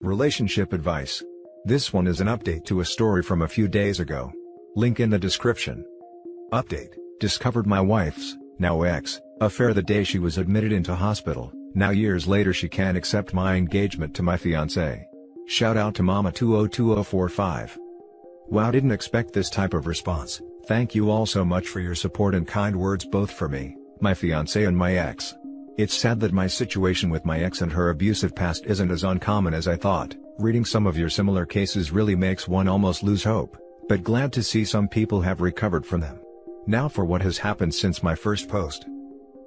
Relationship advice. This one is an update to a story from a few days ago. Link in the description. Update: discovered my wife's, now ex, affair the day she was admitted into hospital. Now years later she can't accept my engagement to my fiancé. Shout out to Mama 202045. Wow, didn't expect this type of response. Thank you all so much for your support and kind words, both for me, my fiancé and my ex. It's sad that my situation with my ex and her abusive past isn't as uncommon as I thought. Reading some of your similar cases really makes one almost lose hope, but glad to see some people have recovered from them. Now for what has happened since my first post.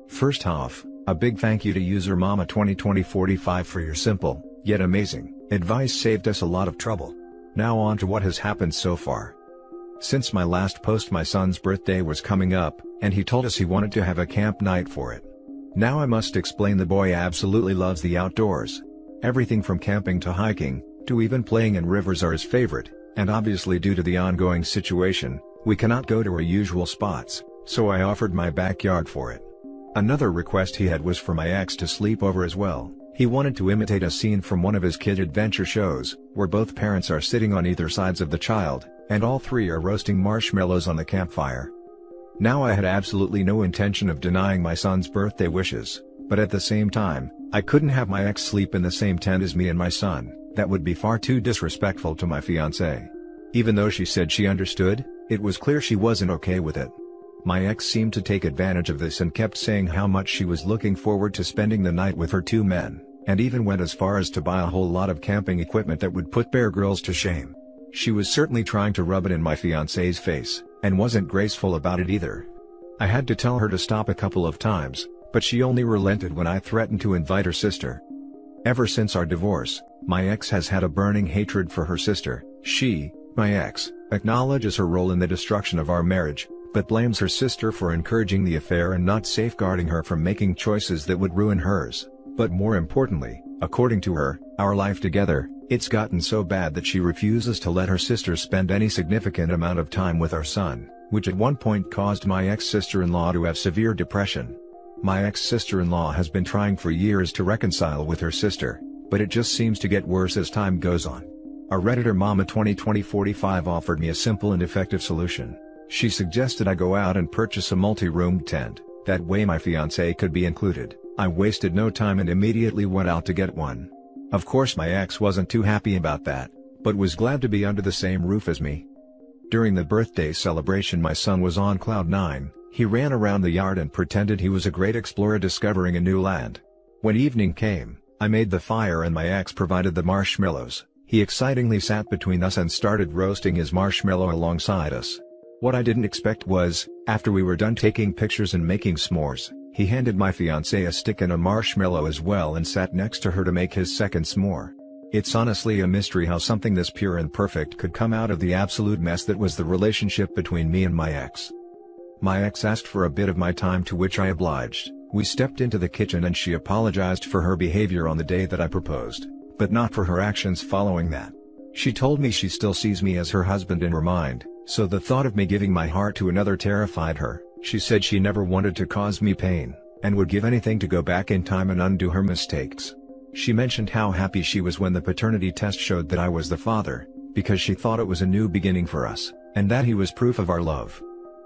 First off, a big thank you to user Mama 202045 for your simple, yet amazing, advice. Saved us a lot of trouble. Now on to what has happened so far. Since my last post, my son's birthday was coming up, and he told us he wanted to have a camp night for it. Now I must explain, the boy absolutely loves the outdoors. Everything from camping to hiking, to even playing in rivers are his favorite, and obviously due to the ongoing situation, we cannot go to our usual spots, so I offered my backyard for it. Another request he had was for my ex to sleep over as well. He wanted to imitate a scene from one of his kid adventure shows, where both parents are sitting on either sides of the child, and all three are roasting marshmallows on the campfire. Now I had absolutely no intention of denying my son's birthday wishes, but at the same time, I couldn't have my ex sleep in the same tent as me and my son. That would be far too disrespectful to my fiancé. Even though she said she understood, it was clear she wasn't okay with it. My ex seemed to take advantage of this and kept saying how much she was looking forward to spending the night with her two men, and even went as far as to buy a whole lot of camping equipment that would put Bear Grylls to shame. She was certainly trying to rub it in my fiancé's face, and wasn't graceful about it either. I had to tell her to stop a couple of times, but she only relented when I threatened to invite her sister. Ever since our divorce, my ex has had a burning hatred for her sister. She, my ex, acknowledges her role in the destruction of our marriage, but blames her sister for encouraging the affair and not safeguarding her from making choices that would ruin hers. But more importantly, according to her, our life together, it's gotten so bad that she refuses to let her sister spend any significant amount of time with our son, which at one point caused my ex-sister-in-law to have severe depression. My ex-sister-in-law has been trying for years to reconcile with her sister, but it just seems to get worse as time goes on. A Redditor Mama 202045 offered me a simple and effective solution. She suggested I go out and purchase a multi-roomed tent, that way my fiancé could be included. I wasted no time and immediately went out to get one. Of course my ex wasn't too happy about that, but was glad to be under the same roof as me. During the birthday celebration my son was on cloud 9, he ran around the yard and pretended he was a great explorer discovering a new land. When evening came, I made the fire and my ex provided the marshmallows. He excitingly sat between us and started roasting his marshmallow alongside us. What I didn't expect was, after we were done taking pictures and making s'mores, he handed my fiancée a stick and a marshmallow as well and sat next to her to make his second s'more. It's honestly a mystery how something this pure and perfect could come out of the absolute mess that was the relationship between me and my ex. My ex asked for a bit of my time, to which I obliged. We stepped into the kitchen and she apologized for her behavior on the day that I proposed, but not for her actions following that. She told me she still sees me as her husband in her mind, so the thought of me giving my heart to another terrified her. She said she never wanted to cause me pain, and would give anything to go back in time and undo her mistakes. She mentioned how happy she was when the paternity test showed that I was the father, because she thought it was a new beginning for us, and that he was proof of our love.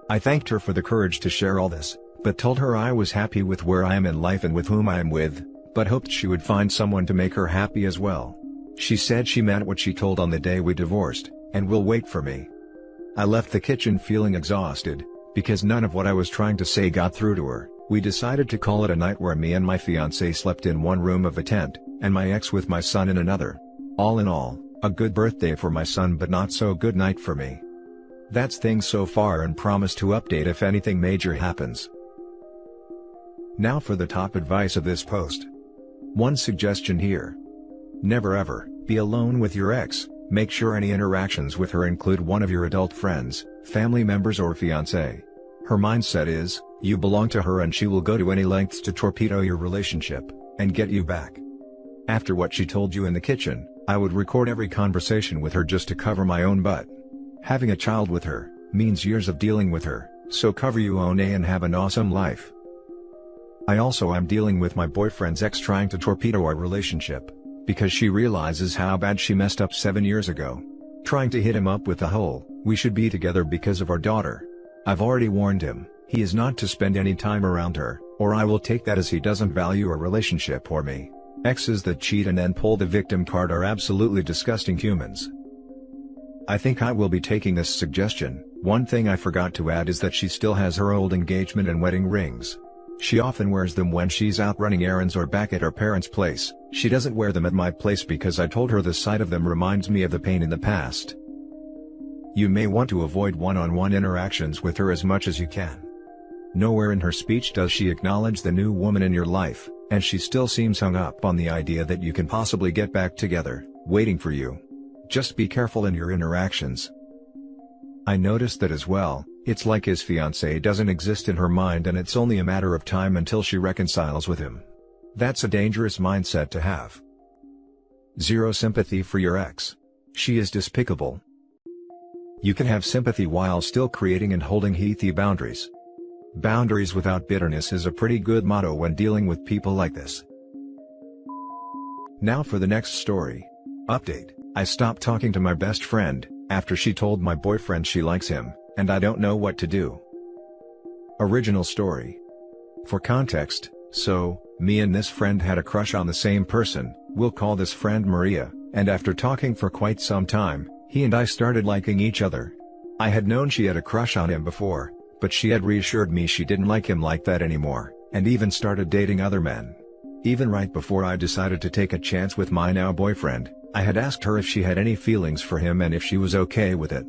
I thanked her for the courage to share all this, but told her I was happy with where I am in life and with whom I am with, but hoped she would find someone to make her happy as well. She said she meant what she told on the day we divorced, and will wait for me. I left the kitchen feeling exhausted, because none of what I was trying to say got through to her. We decided to call it a night, where me and my fiancé slept in one room of a tent, and my ex with my son in another. All in all, a good birthday for my son, but not so good night for me. That's things so far, and promise to update if anything major happens. Now for the top advice of this post. One suggestion here. Never ever be alone with your ex. Make sure any interactions with her include one of your adult friends, family members or fiancé. Her mindset is, you belong to her and she will go to any lengths to torpedo your relationship, and get you back. After what she told you in the kitchen, I would record every conversation with her just to cover my own butt. Having a child with her means years of dealing with her, so cover your own A and have an awesome life. I also am dealing with my boyfriend's ex trying to torpedo our relationship. because she realizes how bad she messed up 7 years ago. Trying to hit him up with the whole, "we should be together because of our daughter." I've already warned him, he is not to spend any time around her, or I will take that as he doesn't value a relationship or me. Exes that cheat and then pull the victim card are absolutely disgusting humans. I think I will be taking this suggestion. One thing I forgot to add is that she still has her old engagement and wedding rings. She often wears them when she's out running errands or back at her parents' place. She doesn't wear them at my place because I told her the sight of them reminds me of the pain in the past. You may want to avoid one-on-one interactions with her as much as you can. Nowhere in her speech does she acknowledge the new woman in your life, and she still seems hung up on the idea that you can possibly get back together, waiting for you. Just be careful in your interactions. I noticed that as well. It's like his fiancée doesn't exist in her mind and it's only a matter of time until she reconciles with him. That's a dangerous mindset to have. Zero sympathy for your ex. She is despicable. You can have sympathy while still creating and holding healthy boundaries. Boundaries without bitterness is a pretty good motto when dealing with people like this. Now for the next story. Update: I stopped talking to my best friend after she told my boyfriend she likes him, and I don't know what to do. Original story. For context, so, me and this friend had a crush on the same person, we'll call this friend Maria, and after talking for quite some time, he and I started liking each other. I had known she had a crush on him before, but she had reassured me she didn't like him like that anymore, and even started dating other men. Even right before I decided to take a chance with my now boyfriend, I had asked her if she had any feelings for him and if she was okay with it.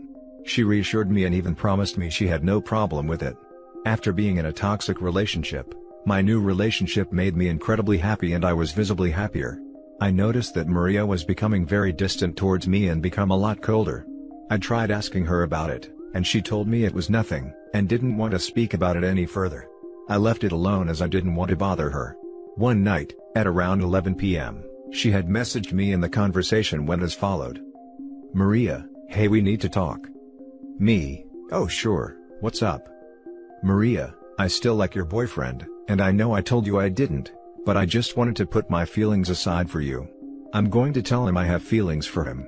She reassured me and even promised me she had no problem with it. After being in a toxic relationship, my new relationship made me incredibly happy and I was visibly happier. I noticed that Maria was becoming very distant towards me and become a lot colder. I tried asking her about it, and she told me it was nothing, and didn't want to speak about it any further. I left it alone as I didn't want to bother her. One night, at around 11 p.m., she had messaged me and the conversation went as followed. Maria, hey, we need to talk. Me, oh sure, what's up? Maria, I still like your boyfriend, and I know I told you I didn't, but I just wanted to put my feelings aside for you. I'm going to tell him I have feelings for him.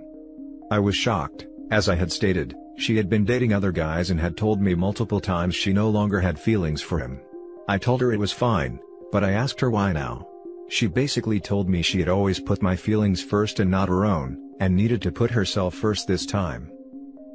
I was shocked. As I had stated, she had been dating other guys and had told me multiple times she no longer had feelings for him. I told her it was fine, but I asked her why now. She basically told me she had always put my feelings first and not her own, and needed to put herself first this time.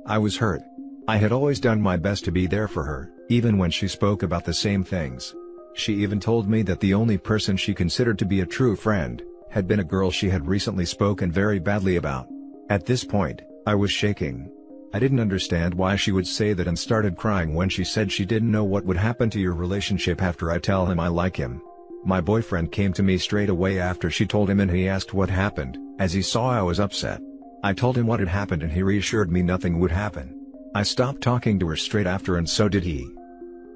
I was hurt. I had always done my best to be there for her, even when she spoke about the same things. She even told me that the only person she considered to be a true friend had been a girl she had recently spoken very badly about. At this point, I was shaking. I didn't understand why she would say that and started crying when she said she didn't know what would happen to your relationship after I tell him I like him. My boyfriend came to me straight away after she told him and he asked what happened, as he saw I was upset. I told him what had happened and he reassured me nothing would happen. I stopped talking to her straight after and so did he.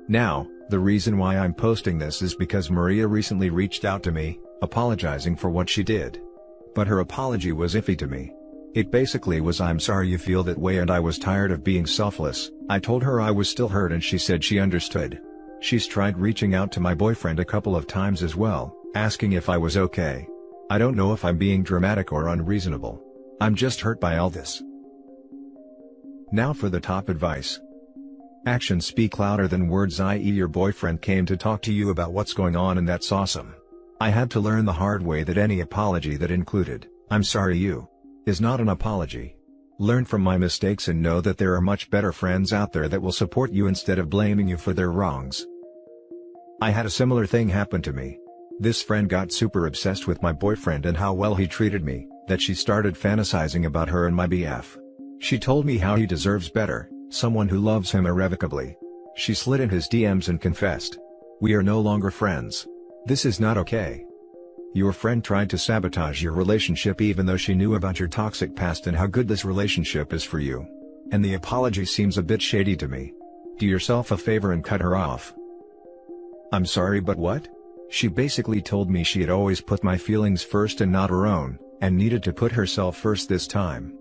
Now, the reason why I'm posting this is because Maria recently reached out to me, apologizing for what she did. But her apology was iffy to me. It basically was, "I'm sorry you feel that way and I was tired of being selfless." I told her I was still hurt and she said she understood. She's tried reaching out to my boyfriend a couple of times as well, asking if I was okay. I don't know if I'm being dramatic or unreasonable. I'm just hurt by all this. Now for the top advice. Actions speak louder than words, i.e. your boyfriend came to talk to you about what's going on and that's awesome. I had to learn the hard way that any apology that included, "I'm sorry you," is not an apology. Learn from my mistakes and know that there are much better friends out there that will support you instead of blaming you for their wrongs. I had a similar thing happen to me. This friend got super obsessed with my boyfriend and how well he treated me, that she started fantasizing about her and my BF. She told me how he deserves better, someone who loves him irrevocably. She slid in his DMs and confessed. We are no longer friends. This is not okay. Your friend tried to sabotage your relationship even though she knew about your toxic past and how good this relationship is for you. And the apology seems a bit shady to me. Do yourself a favor and cut her off. I'm sorry, but what? She basically told me she had always put my feelings first and not her own, and needed to put herself first this time.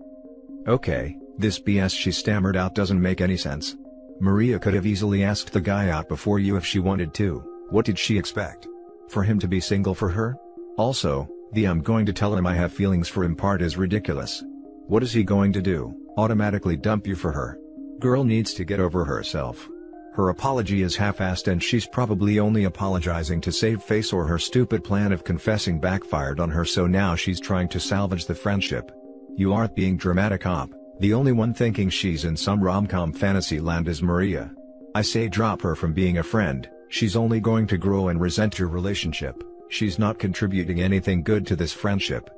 Okay, this BS she stammered out doesn't make any sense. Maria could have easily asked the guy out before you if she wanted to. What did she expect? For him to be single for her? Also, the "I'm going to tell him I have feelings for him" part is ridiculous. What is he going to do, automatically dump you for her? Girl needs to get over herself. Her apology is half-assed and she's probably only apologizing to save face, or her stupid plan of confessing backfired on her, so now she's trying to salvage the friendship. You aren't being dramatic op. The only one thinking she's in some rom-com fantasy land is Maria. I say drop her from being a friend. She's only going to grow and resent your relationship. She's not contributing anything good to this friendship.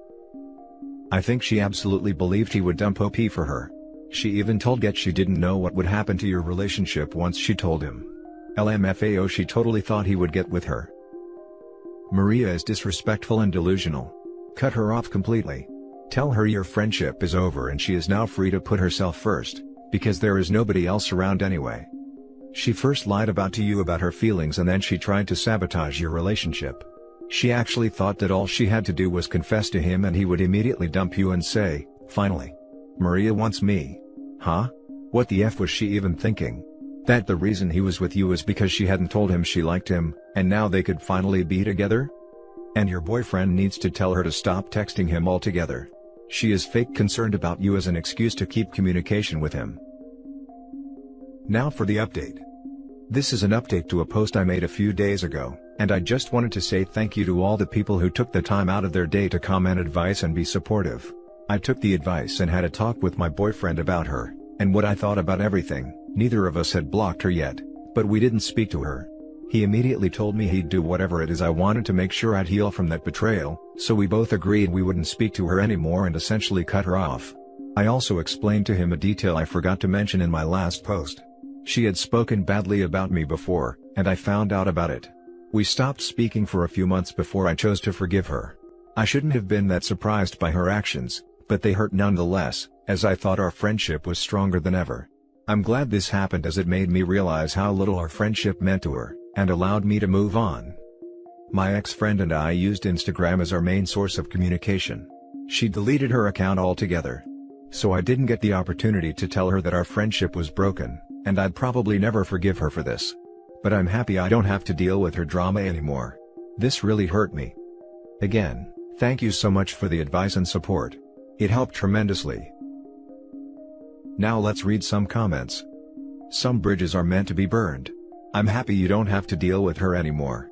I think she absolutely believed he would dump OP for her. She even told Get she didn't know what would happen to your relationship once she told him. LMFAO, she totally thought he would get with her. Maria is disrespectful and delusional. Cut her off completely. Tell her your friendship is over and she is now free to put herself first, because there is nobody else around anyway. She first lied to you about her feelings and then she tried to sabotage your relationship. She actually thought that all she had to do was confess to him and he would immediately dump you and say, "Finally, Maria wants me." Huh? What the F was she even thinking? That the reason he was with you is because she hadn't told him she liked him, and now they could finally be together? And your boyfriend needs to tell her to stop texting him altogether. She is fake concerned about you as an excuse to keep communication with him. Now for the update. This is an update to a post I made a few days ago, and I just wanted to say thank you to all the people who took the time out of their day to comment advice and be supportive. I took the advice and had a talk with my boyfriend about her, and what I thought about everything. Neither of us had blocked her yet, but we didn't speak to her. He immediately told me he'd do whatever it is I wanted to make sure I'd heal from that betrayal, so we both agreed we wouldn't speak to her anymore and essentially cut her off. I also explained to him a detail I forgot to mention in my last post. She had spoken badly about me before, and I found out about it. We stopped speaking for a few months before I chose to forgive her. I shouldn't have been that surprised by her actions, but they hurt nonetheless, as I thought our friendship was stronger than ever. I'm glad this happened as it made me realize how little our friendship meant to her, and allowed me to move on. My ex-friend and I used Instagram as our main source of communication. She deleted her account altogether. So I didn't get the opportunity to tell her that our friendship was broken, and I'd probably never forgive her for this. But I'm happy I don't have to deal with her drama anymore. This really hurt me. Again, thank you so much for the advice and support. It helped tremendously. Now let's read some comments. Some bridges are meant to be burned. I'm happy you don't have to deal with her anymore.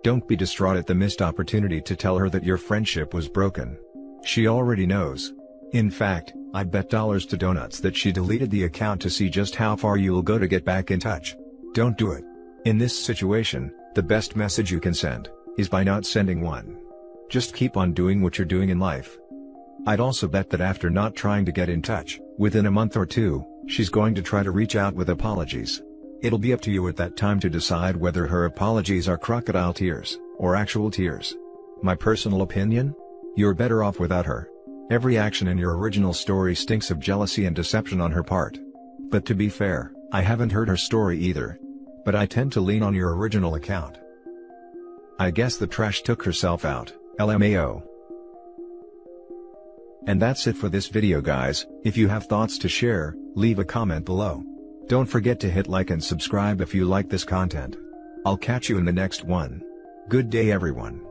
Don't be distraught at the missed opportunity to tell her that your friendship was broken. She already knows. In fact, I bet dollars to donuts that she deleted the account to see just how far you'll go to get back in touch. Don't do it. In this situation, the best message you can send is by not sending one. Just keep on doing what you're doing in life. I'd also bet that after not trying to get in touch, within a month or two, she's going to try to reach out with apologies. It'll be up to you at that time to decide whether her apologies are crocodile tears, or actual tears. My personal opinion? You're better off without her. Every action in your original story stinks of jealousy and deception on her part. But to be fair, I haven't heard her story either. But I tend to lean on your original account. I guess the trash took herself out, LMAO. And that's it for this video, guys. If you have thoughts to share, leave a comment below. Don't forget to hit like and subscribe if you like this content. I'll catch you in the next one. Good day everyone.